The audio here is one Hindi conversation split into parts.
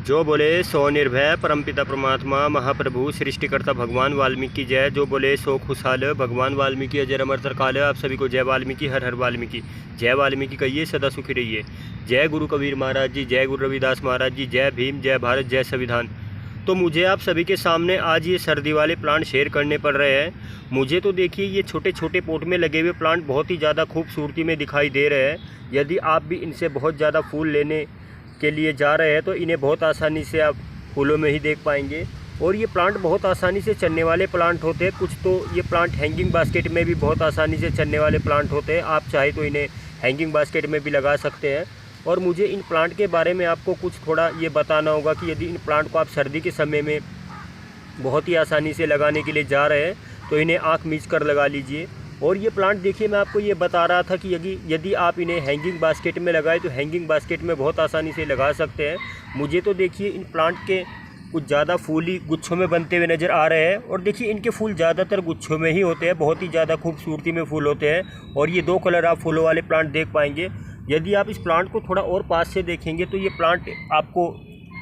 जो बोले सो निर्भय परमपिता परमात्मा महाप्रभु सृष्टिकर्ता भगवान वाल्मीकि जय। जो बोले सो खुशहाल भगवान वाल्मीकि अजर अमर तरकाल। आप सभी को जय वाल्मीकि, हर हर वाल्मीकि। जय वाल्मीकि कहिए, सदा सुखी रहिए। जय गुरु कबीर महाराज जी, जय गुरु रविदास महाराज जी, जय भीम, जय भारत, जय संविधान। तो मुझे आप सभी के सामने आज ये सर्दी वाले प्लांट शेयर करने पड़ रहे हैं। मुझे तो देखिए ये छोटे छोटे पोट में लगे हुए प्लांट बहुत ही ज़्यादा खूबसूरती में दिखाई दे रहे हैं। यदि आप भी इनसे बहुत ज़्यादा फूल लेने के लिए जा रहे हैं तो इन्हें बहुत आसानी से आप फूलों में ही देख पाएंगे। और ये प्लांट बहुत आसानी से चलने वाले प्लांट होते हैं। कुछ तो ये प्लांट हैंगिंग बास्केट में भी बहुत आसानी से चलने वाले प्लांट होते हैं। आप चाहे तो इन्हें हैंगिंग बास्केट में भी लगा सकते हैं। और मुझे इन प्लांट के बारे में आपको कुछ थोड़ा ये बताना होगा कि यदि इन प्लांट को आप सर्दी के समय में बहुत ही आसानी से लगाने के लिए जा रहे हैं तो इन्हें आँख मीच कर लगा लीजिए। और ये प्लांट देखिए, मैं आपको ये बता रहा था कि यदि आप इन्हें हैंगिंग बास्केट में लगाए तो हैंगिंग बास्केट में बहुत आसानी से लगा सकते हैं। मुझे तो देखिए इन प्लांट के कुछ ज़्यादा फूल ही गुच्छों में बनते हुए नज़र आ रहे हैं। और देखिए इनके फूल ज़्यादातर गुच्छों में ही होते हैं, बहुत ही ज़्यादा खूबसूरती में फूल होते हैं। और ये 2 कलर आप फूलों वाले प्लांट देख पाएंगे। यदि आप इस प्लांट को थोड़ा और पास से देखेंगे तो ये प्लांट आपको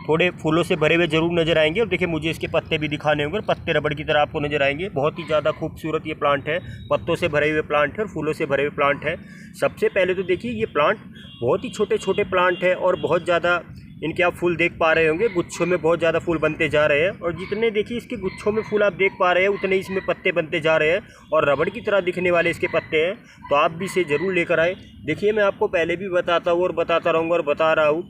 थोड़े फूलों से भरे हुए जरूर नज़र आएंगे। और देखिए मुझे इसके पत्ते भी दिखाने होंगे, पत्ते रबड़ की तरह आपको नज़र आएंगे। बहुत ही ज़्यादा खूबसूरत ये प्लांट है, पत्तों से भरे हुए प्लांट है और फूलों से भरे हुए प्लांट है। सबसे पहले तो देखिए ये प्लांट बहुत ही छोटे छोटे प्लांट है और बहुत ज़्यादा इनके आप फूल देख पा रहे होंगे, गुच्छों में बहुत ज़्यादा फूल बनते जा रहे हैं। और जितने देखिए इसके गुच्छों में फूल आप देख पा रहे हैं उतने इसमें पत्ते बनते जा रहे हैं और रबड़ की तरह दिखने वाले इसके पत्ते हैं। तो आप भी इसे ज़रूर लेकर आए। देखिए मैं आपको पहले भी बताता हूँ और बताता रहूँगा और बता रहा हूँ,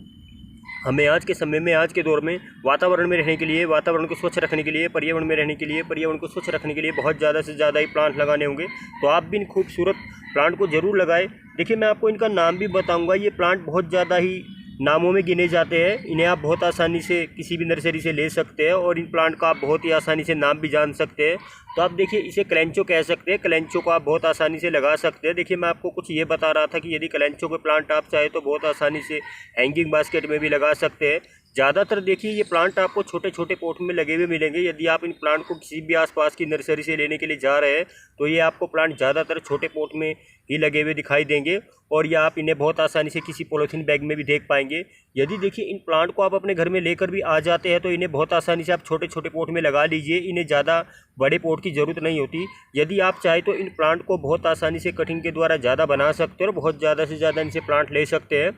हमें आज के समय में, आज के दौर में वातावरण में रहने के लिए, वातावरण को स्वच्छ रखने के लिए, पर्यावरण में रहने के लिए, पर्यावरण को स्वच्छ रखने के लिए बहुत ज़्यादा से ज़्यादा ही प्लांट लगाने होंगे। तो आप भी इन खूबसूरत प्लांट को ज़रूर लगाएं। देखिए मैं आपको इनका नाम भी बताऊंगा। ये प्लांट बहुत ज़्यादा ही नामों में गिने जाते हैं। इन्हें आप बहुत आसानी से किसी भी नर्सरी से ले सकते हैं और इन प्लांट का आप बहुत ही आसानी से नाम भी जान सकते हैं। तो आप देखिए इसे कलेंचो कह सकते हैं। कलेंचो को आप बहुत आसानी से लगा सकते हैं। देखिए मैं आपको कुछ ये बता रहा था कि यदि कलेंचो के प्लांट आप चाहे तो बहुत आसानी से हैंगिंग बास्केट में भी लगा सकते हैं। ज़्यादातर देखिए ये प्लांट आपको छोटे छोटे पोट में लगे हुए मिलेंगे। यदि आप इन प्लांट को किसी भी आसपास की नर्सरी से लेने के लिए जा रहे हैं तो ये आपको प्लांट ज़्यादातर छोटे पोट में ही लगे हुए दिखाई देंगे। और ये आप इन्हें बहुत आसानी से किसी पॉलीथीन बैग में भी देख पाएंगे। यदि देखिए इन प्लांट को आप अपने घर में लेकर भी आ जाते हैं तो इन्हें बहुत आसानी से आप छोटे छोटे पोट में लगा लीजिए। इन्हें ज़्यादा बड़े पोट की ज़रूरत नहीं होती। यदि आप चाहे तो इन प्लांट को बहुत आसानी से कटिंग के द्वारा ज़्यादा बना सकते हैं और बहुत ज़्यादा से ज़्यादा इनसे प्लांट ले सकते हैं।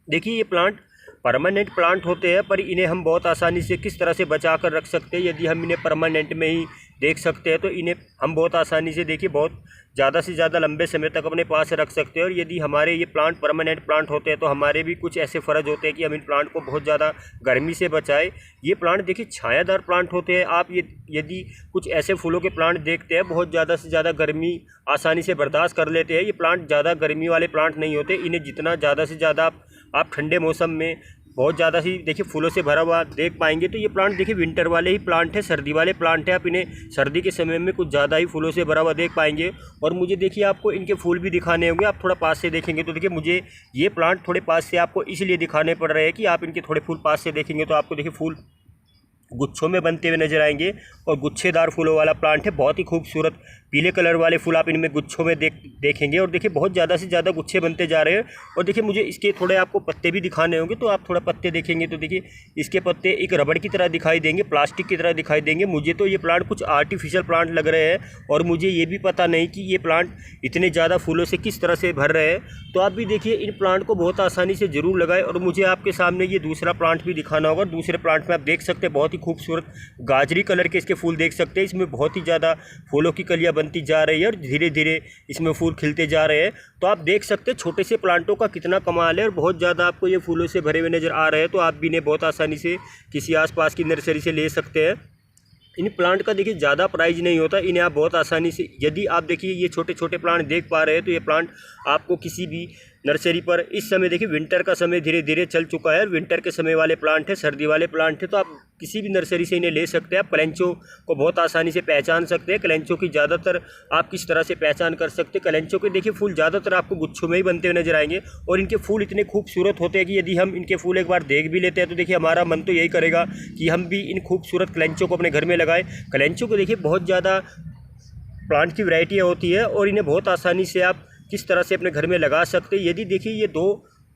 देखिए ये प्लांट परमानेंट प्लांट होते हैं, पर इन्हें हम बहुत आसानी से किस तरह से बचा कर रख सकते हैं। यदि हम इन्हें परमानेंट में ही देख सकते हैं तो इन्हें हम बहुत आसानी से देखिए बहुत ज़्यादा से ज़्यादा लंबे समय तक अपने पास रख सकते हैं। और यदि हमारे ये प्लांट परमानेंट प्लांट होते हैं तो हमारे भी कुछ ऐसे फ़र्ज होते हैं कि हम इन प्लांट को बहुत ज़्यादा गर्मी से बचाएं। ये प्लांट देखिए छायादार प्लांट होते हैं। आप ये यदि कुछ ऐसे फूलों के प्लांट देखते हैं बहुत ज़्यादा से ज़्यादा गर्मी आसानी से बर्दाश्त कर लेते हैं। ये प्लांट ज़्यादा गर्मी वाले प्लांट नहीं होते। इन्हें जितना ज़्यादा से ज़्यादा आप ठंडे मौसम में बहुत ज़्यादा सी देखिए फूलों से भरा हुआ देख पाएंगे। तो ये प्लांट देखिए विंटर वाले ही प्लांट है, सर्दी वाले प्लांट है। आप इन्हें सर्दी के समय में कुछ ज़्यादा ही फूलों से भरा हुआ देख पाएंगे। और मुझे देखिए आपको इनके फूल भी दिखाने होंगे। आप थोड़ा पास से देखेंगे तो देखिए मुझे ये प्लांट थोड़े पास से आपको इसलिए दिखाने पड़ रहे हैं कि आप इनके थोड़े फूल पास से देखेंगे तो आपको देखिए फूल गुच्छों में बनते हुए नजर आएंगे। और गुच्छेदार फूलों वाला प्लांट है, बहुत ही खूबसूरत पीले कलर वाले फूल आप इनमें गुच्छों में देखेंगे। और देखिए बहुत ज़्यादा से ज़्यादा गुच्छे बनते जा रहे हैं। और देखिए मुझे इसके थोड़े आपको पत्ते भी दिखाने होंगे। तो आप थोड़ा पत्ते देखेंगे तो देखिए इसके पत्ते एक रबड़ की तरह दिखाई देंगे, प्लास्टिक की तरह दिखाई देंगे। मुझे तो ये प्लांट कुछ आर्टिफिशियल प्लांट लग रहे हैं और मुझे ये भी पता नहीं कि ये प्लांट इतने ज़्यादा फूलों से किस तरह से भर रहे हैं। तो आप भी देखिए इन प्लांट को बहुत आसानी से ज़रूर लगाएं। और मुझे आपके सामने ये दूसरा प्लांट भी दिखाना होगा। दूसरे प्लांट में आप देख सकते हैं बहुत ही खूबसूरत गाजरी कलर के इसके फूल देख सकते हैं। इसमें बहुत ही ज़्यादा फूलों की कलियां बनती जा रही है और धीरे धीरे इसमें फूल खिलते जा रहे हैं। तो आप देख सकते हैं छोटे से प्लांटों का कितना कमाल है और बहुत ज़्यादा आपको ये फूलों से भरे हुए नज़र आ रहे हैं। तो आप भी इन्हें बहुत आसानी से किसी आसपास की नर्सरी से ले सकते हैं। इन प्लांट का देखिए ज़्यादा प्राइस नहीं होता। इन्हें आप बहुत आसानी से, यदि आप देखिए ये छोटे छोटे प्लांट देख पा रहे हैं तो ये प्लांट आपको किसी भी नर्सरी पर, इस समय देखिए विंटर का समय धीरे धीरे चल चुका है। विंटर के समय वाले प्लांट है, सर्दी वाले प्लांट है। तो आप किसी भी नर्सरी से इन्हें ले सकते हैं। आप कलेंचो को बहुत आसानी से पहचान सकते हैं। कलेंचो की ज़्यादातर आप किस तरह से पहचान कर सकते हैं, कलेंचो के देखिए फूल ज़्यादातर आपको गुच्छों में ही बनते हुए नजर आएंगे। और इनके फूल इतने खूबसूरत होते हैं कि यदि हम इनके फूल एक बार देख भी लेते हैं तो देखिए हमारा मन तो यही करेगा कि हम भी इन खूबसूरत कलेंचो को अपने घर में लगाएं। कलेंचो को देखिए बहुत ज़्यादा प्लांट की वैरायटियाँ होती है और इन्हें बहुत आसानी से आप किस तरह से अपने घर में लगा सकते हैं। यदि देखिए ये 2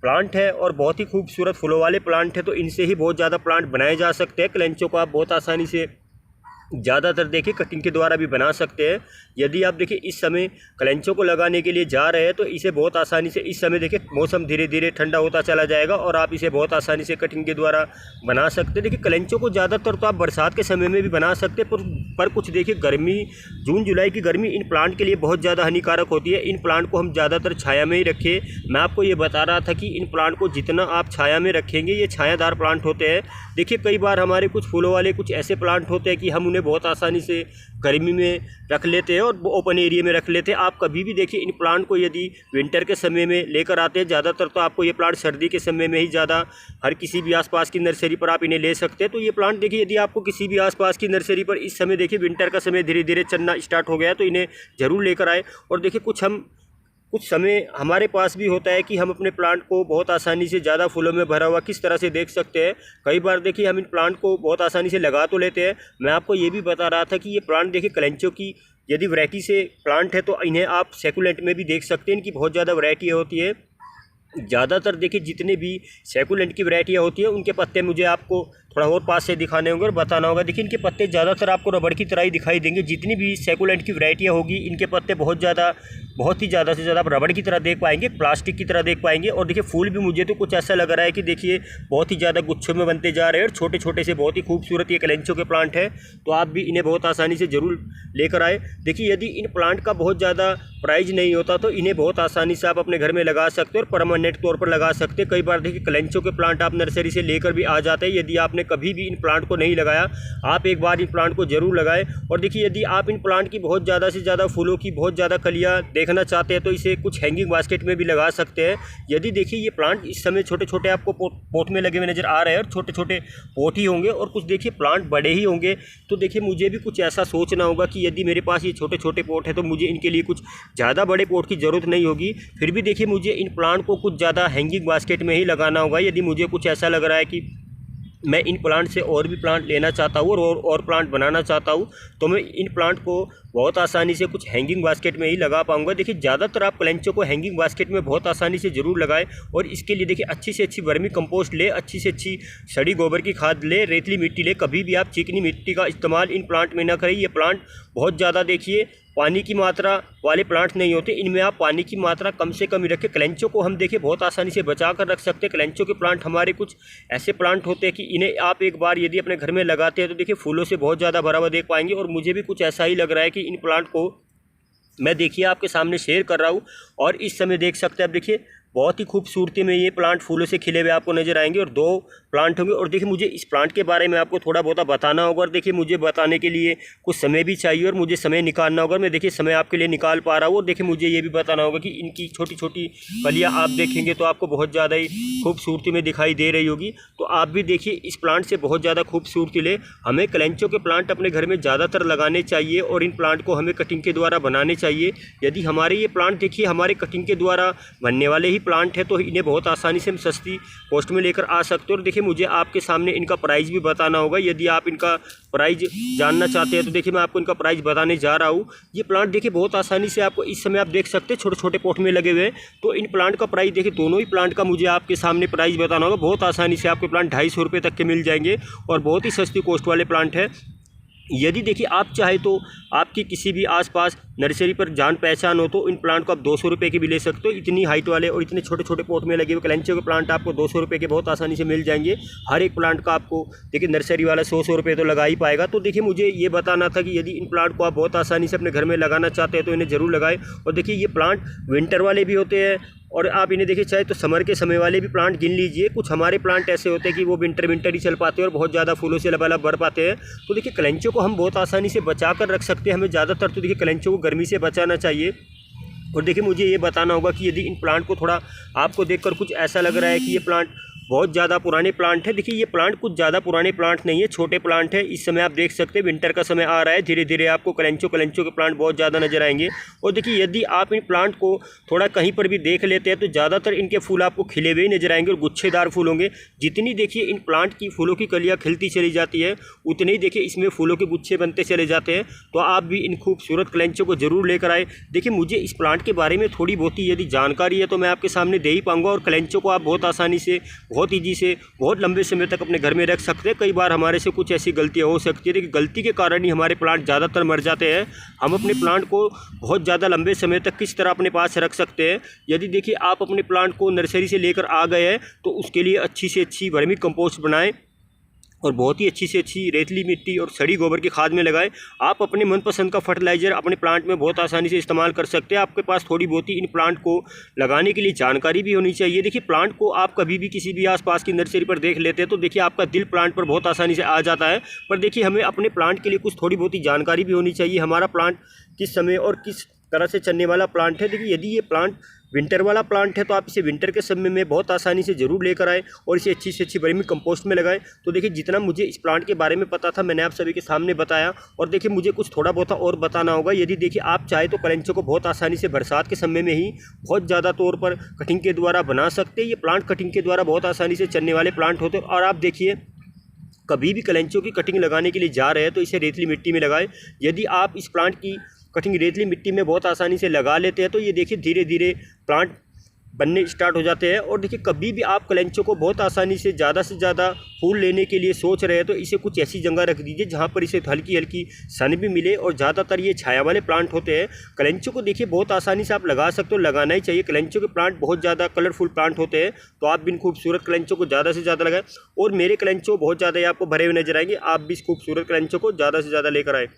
प्लांट है और बहुत ही खूबसूरत फूलों वाले प्लांट है, तो इनसे ही बहुत ज़्यादा प्लांट बनाए जा सकते हैं। क्लेंचो को आप बहुत आसानी से ज़्यादातर देखिए कटिंग के द्वारा भी बना सकते हैं। यदि आप देखिए इस समय क्लेंचो को लगाने के लिए जा रहे हैं तो इसे बहुत आसानी से, इस समय देखिए मौसम धीरे धीरे ठंडा होता चला जाएगा और आप इसे बहुत आसानी से कटिंग के द्वारा बना सकते हैं। देखिए क्लेंचो को ज़्यादातर तो आप बरसात के समय में भी बना सकते हैं, पर कुछ देखिए गर्मी, जून जुलाई की गर्मी इन प्लांट के लिए बहुत ज़्यादा हानिकारक होती है। इन प्लांट को हम ज़्यादातर छाया में ही रखें। मैं आपको ये बता रहा था कि इन प्लांट को जितना आप छाया में रखेंगे, ये छायादार प्लांट होते हैं। देखिए कई बार हमारे कुछ फूलों वाले कुछ ऐसे प्लांट होते हैं कि हम उन्हें बहुत आसानी से गर्मी में रख लेते हैं और ओपन एरिया में रख लेते हैं। आप कभी भी देखिए इन प्लांट को यदि विंटर के समय में लेकर आते हैं, ज़्यादातर तो आपको ये प्लांट सर्दी के समय में ही ज़्यादा हर किसी भी आसपास की नर्सरी पर आप इन्हें ले सकते हैं। तो ये प्लांट देखिए यदि आपको किसी भी आसपास की नर्सरी पर इस समय देखिए विंटर का समय धीरे धीरे चलना स्टार्ट हो गया, तो इन्हें ज़रूर लेकर आए। और देखिए कुछ समय हमारे पास भी होता है कि हम अपने प्लांट को बहुत आसानी से ज़्यादा फूलों में भरा हुआ किस तरह से देख सकते हैं। कई बार देखिए हम इन प्लांट को बहुत आसानी से लगा तो लेते हैं। मैं आपको ये भी बता रहा था कि ये प्लांट देखिए क्लेंचो की यदि वैरायटी से प्लांट है तो इन्हें आप सेकुलेंट में भी देख सकते हैं। इनकी बहुत ज़्यादा वैरायटी होती है। ज़्यादातर देखिए जितने भी सेकुलेंट की वैरायटियाँ होती है उनके पत्ते मुझे आपको थोड़ा और पास से दिखाने होंगे और बताना होगा। देखिए इनके पत्ते ज़्यादातर आपको रबड़ की तरह ही दिखाई देंगे। जितनी भी सेकुलेंट की वैरायटियाँ होगी इनके पत्ते बहुत ही ज़्यादा से ज़्यादा आप रबड़ की तरह देख पाएंगे, प्लास्टिक की तरह देख पाएंगे। और देखिए फूल भी मुझे तो कुछ ऐसा लग रहा है कि देखिए बहुत ही ज़्यादा गुच्छों में बनते जा रहे हैं और छोटे छोटे से बहुत ही खूबसूरत ये क्लेंचो के प्लांट है। तो आप भी इन्हें बहुत आसानी से ज़रूर लेकर आए। देखिए यदि इन प्लांट का बहुत ज़्यादा प्राइस नहीं होता तो इन्हें बहुत आसानी से आप अपने घर में लगा सकते हो और परमानेंट तौर पर लगा सकते हैं। कई बार देखिए क्लेंचो के प्लांट आप नर्सरी से लेकर भी आ जाते हैं। यदि आपने कभी भी इन प्लांट को नहीं लगाया, आप एक बार इन प्लांट को जरूर लगाएं। और देखिए यदि आप इन प्लांट की बहुत ज़्यादा से ज़्यादा फूलों की बहुत ज़्यादा कलियाँ देखना चाहते हैं तो इसे कुछ हैंगिंग बास्केट में भी लगा सकते हैं। यदि देखिए ये प्लांट इस समय छोटे छोटे आपको पोट में लगे हुए नज़र आ रहे हैं और छोटे छोटे पोट ही होंगे और कुछ देखिए प्लांट बड़े ही होंगे, तो देखिए मुझे भी कुछ ऐसा सोचना होगा कि यदि मेरे पास ये छोटे छोटे पोट है तो मुझे इनके लिए कुछ ज़्यादा बड़े पोट की ज़रूरत नहीं होगी। फिर भी देखिए मुझे इन प्लांट को कुछ ज़्यादा हैंगिंग बास्केट में ही लगाना होगा। यदि मुझे कुछ ऐसा लग रहा है कि मैं इन प्लांट से और भी प्लांट लेना चाहता हूँ और प्लांट बनाना चाहता हूँ तो मैं इन प्लांट को बहुत आसानी से कुछ हैंगिंग बास्केट में ही लगा पाऊंगा। देखिए ज़्यादातर आप क्लेंचो को हैंगिंग बास्केट में बहुत आसानी से ज़रूर लगाएं। और इसके लिए देखिए अच्छी से अच्छी वर्मी कंपोस्ट ले, अच्छी से अच्छी सड़ी गोबर की खाद ले, रेतली मिट्टी ले। कभी भी आप चिकनी मिट्टी का इस्तेमाल इन प्लांट में ना करें। ये प्लांट बहुत ज़्यादा देखिए पानी की मात्रा वाले प्लांट नहीं होते, इनमें आप पानी की मात्रा कम से कम ही रखें। क्लेंचो को हम देखिए बहुत आसानी से बचा कर रख सकते हैं। क्लेंचो के प्लांट हमारे कुछ ऐसे प्लांट होते हैं कि इन्हें आप एक बार यदि अपने घर में लगाते हैं तो देखिए फूलों से बहुत ज़्यादा भरा हुआ देख पाएंगे। और मुझे भी कुछ ऐसा ही लग रहा है कि इन प्लांट को मैं देखिए आपके सामने शेयर कर रहा हूँ और इस समय देख सकते हैं आप देखिए बहुत ही खूबसूरती में ये प्लांट फूलों से खिले हुए आपको नजर आएंगे और 2 प्लांट होंगे। और देखिए मुझे इस प्लांट के बारे में आपको थोड़ा बहुत बताना होगा और देखिए मुझे बताने के लिए कुछ समय भी चाहिए और मुझे समय निकालना होगा। मैं देखिए समय आपके लिए निकाल पा रहा हूँ। और देखिए मुझे ये भी बताना होगा कि इनकी छोटी छोटी कलियाँ आप देखेंगे तो आपको बहुत ज़्यादा ही खूबसूरती में दिखाई दे रही होगी। तो आप भी देखिए इस प्लांट से बहुत ज़्यादा खूबसूरती ले। हमें क्लेंचो के प्लांट अपने घर में ज़्यादातर लगाने चाहिए और इन प्लांट को हमें कटिंग के द्वारा बनाने चाहिए। यदि हमारे ये प्लांट देखिए हमारे कटिंग के द्वारा बनने वाले ही प्लांट है तो इन्हें बहुत आसानी से हम सस्ती कॉस्ट में लेकर आ सकते हो। और देखिए मुझे आपके सामने इनका प्राइस भी बताना होगा। यदि आप इनका प्राइस जानना चाहते हैं तो देखिए मैं आपको इनका प्राइस बताने जा रहा हूँ। ये प्लांट देखिए बहुत आसानी से आपको इस समय आप देख सकते हैं छोटे छोटे पोट में लगे हुए हैं। तो इन प्लांट का प्राइस देखिए दोनों ही प्लांट का मुझे आपके सामने प्राइस बताना होगा। बहुत आसानी से आपके प्लांट 250 रुपये तक के मिल जाएंगे और बहुत ही सस्ती कॉस्ट वाले प्लांट है। यदि देखिए आप चाहे तो आपकी किसी भी आसपास नर्सरी पर जान पहचान हो तो इन प्लांट को आप 200 रुपये के भी ले सकते हो। इतनी हाइट वाले और इतने छोटे छोटे पोट में लगे हुए क्लेंचो के प्लांट आपको 200 रुपये के बहुत आसानी से मिल जाएंगे। हर एक प्लांट का आपको देखिए नर्सरी वाला 100 रुपये तो लगा ही पाएगा। तो देखिए मुझे ये बताना था कि यदि इन प्लांट को आप बहुत आसानी से अपने घर में लगाना चाहते हैं तो इन्हें ज़रूर लगाएं। और देखिए ये प्लांट विंटर वाले भी होते हैं और आप इन्हें देखिए चाहे तो समर के समय वाले भी प्लांट गिन लीजिए। कुछ हमारे प्लांट ऐसे होते हैं कि वो विंटर ही चल पाते हैं और बहुत ज़्यादा फूलों से लबालब भर पाते हैं। तो देखिए क्लेंचो को हम बहुत आसानी से बचा कर रख सकते हैं। हमें ज़्यादातर तो देखिए क्लेंचो को गर्मी से बचाना चाहिए। और देखिए मुझे ये बताना होगा कि यदि इन प्लांट को थोड़ा आपको देखकर कुछ ऐसा लग रहा है कि ये प्लांट बहुत ज़्यादा पुराने प्लांट है। देखिए ये प्लांट कुछ ज़्यादा पुराने प्लांट नहीं है, छोटे प्लांट है। इस समय आप देख सकते हैं विंटर का समय आ रहा है, धीरे धीरे आपको कलेंचो के प्लांट बहुत ज़्यादा नजर आएंगे। और देखिए यदि आप इन प्लांट को थोड़ा कहीं पर भी देख लेते हैं तो ज़्यादातर इनके फूल आपको खिले हुए नजर आएंगे और गुच्छेदार फूल होंगे। जितनी देखिए इन प्लांट की फूलों की कलियाँ खिलती चली जाती है उतने ही देखिए इसमें फूलों के गुच्छे बनते चले जाते हैं। तो आप भी इन खूबसूरत कलेंचो को जरूर लेकर आए। देखिए मुझे इस प्लांट के बारे में थोड़ी बहुत ही यदि जानकारी है तो मैं आपके सामने दे ही पाऊंगा। और कलेंचो को आप बहुत आसानी से, बहुत ईजी से, बहुत लंबे समय तक अपने घर में रख सकते हैं। कई बार हमारे से कुछ ऐसी गलतियां हो सकती है, देखिए गलती के कारण ही हमारे प्लांट ज़्यादातर मर जाते हैं। हम अपने प्लांट को बहुत ज़्यादा लंबे समय तक किस तरह अपने पास रख सकते हैं, यदि देखिए आप अपने प्लांट को नर्सरी से लेकर आ गए हैं तो उसके लिए अच्छी से अच्छी वर्मी कंपोस्ट बनाएं और बहुत ही अच्छी से अच्छी रेतली मिट्टी और सड़ी गोबर की खाद में लगाएं। आप अपने मनपसंद का फर्टिलाइज़र अपने प्लांट में बहुत आसानी से इस्तेमाल कर सकते हैं। आपके पास थोड़ी बहुत ही इन प्लांट को लगाने के लिए जानकारी भी होनी चाहिए। देखिए प्लांट को आप कभी भी किसी भी आसपास की नर्सरी पर देख लेते हैं तो देखिए आपका दिल प्लांट पर बहुत आसानी से आ जाता है। पर देखिए हमें अपने प्लांट के लिए कुछ थोड़ी बहुत ही जानकारी भी होनी चाहिए। हमारा प्लांट किस समय और किस तरह से चलने वाला प्लांट है। देखिए यदि ये प्लांट विंटर वाला प्लांट है तो आप इसे विंटर के समय में बहुत आसानी से ज़रूर लेकर आए और इसे अच्छी से अच्छी वर्मी कंपोस्ट में लगाएं। तो देखिए जितना मुझे इस प्लांट के बारे में पता था मैंने आप सभी के सामने बताया। और देखिए मुझे कुछ थोड़ा बहुत और बताना होगा। यदि देखिए आप चाहे तो कलेंचो को बहुत आसानी से बरसात के समय में ही बहुत ज़्यादा तौर पर कटिंग के द्वारा बना सकते हैं। ये प्लांट कटिंग के द्वारा बहुत आसानी से चलने वाले प्लांट होते हैं। और आप देखिए कभी भी कलेंचो की कटिंग लगाने के लिए जा रहे हैं तो इसे रेतली मिट्टी में लगाएं। यदि आप इस प्लांट की कटिंग रेतली मिट्टी में बहुत आसानी से लगा लेते हैं तो ये देखिए धीरे धीरे प्लांट बनने स्टार्ट हो जाते हैं। और देखिए कभी भी आप कलेंचो को बहुत आसानी से ज़्यादा फूल लेने के लिए सोच रहे हैं तो इसे कुछ ऐसी जगह रख दीजिए जहाँ पर इसे हल्की हल्की सन भी मिले। और ज़्यादातर ये छाया वाले प्लांट होते हैं। कलेंचो को देखिए बहुत आसानी से आप लगा सकते हो, लगाना ही चाहिए। कलेंचो के प्लांट बहुत ज़्यादा कलरफुल प्लांट होते हैं तो आप भी इन खूबसूरत कलेंचो को ज़्यादा से ज़्यादा लगाएं। और मेरे कलेंचो बहुत ज़्यादा ही आपको भरे हुए नजर आएंगे। आप भी इस खूबसूरत कलेंचो को ज़्यादा से ज़्यादा लेकर आए।